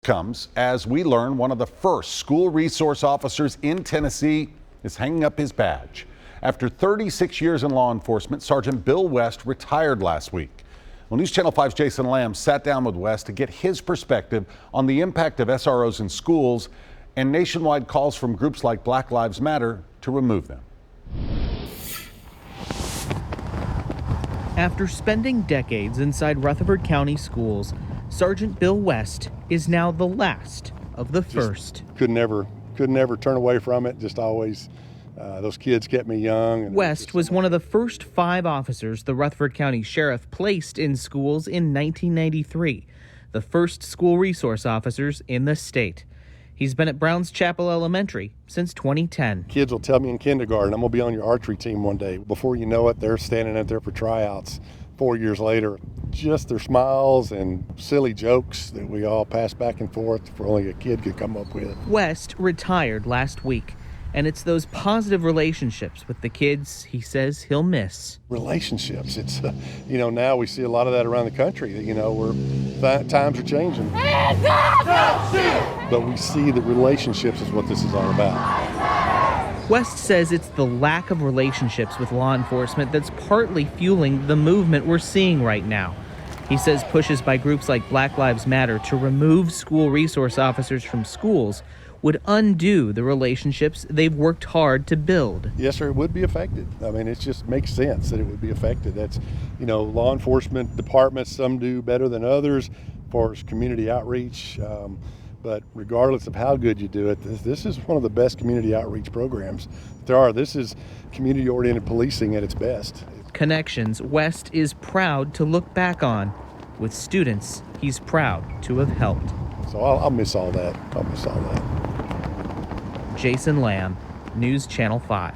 Comes as we learn one of the first school resource officers in Tennessee is hanging up his badge. After 36 years in law enforcement, Sergeant Bill West retired last week. Well, News Channel 5's Jason Lamb sat down with West to get his perspective on the impact of SROs in schools and nationwide calls from groups like Black Lives Matter to remove them. After spending decades inside Rutherford County schools, Sergeant Bill West is now the last of the first. Could never turn away from it. Just always, those kids kept me young. And West was one of the first 5 officers the Rutherford County Sheriff placed in schools in 1993, the first school resource officers in the state. He's been at Browns Chapel Elementary since 2010. Kids will tell me in kindergarten, I'm going to be on your archery team one day. Before you know it, they're standing out there for tryouts 4 years later. Just their smiles and silly jokes that we all pass back and forth for only a kid could come up with. West retired last week, and it's those positive relationships with the kids he says he'll miss. Relationships, it's, now we see a lot of that around the country, where times are changing. But we see that relationships is what this is all about. West says it's the lack of relationships with law enforcement that's partly fueling the movement we're seeing right now. He says pushes by groups like Black Lives Matter to remove school resource officers from schools would undo the relationships they've worked hard to build. Yes, sir, it would be affected. I mean, it just makes sense that it would be affected. That's, law enforcement departments, some do better than others as far as community outreach. But regardless of how good you do it, this is one of the best community outreach programs there are. This is community-oriented policing at its best. Connections West is proud to look back on. With students he's proud to have helped. So I'll miss all that. I'll miss all that. Jason Lamb, News Channel 5.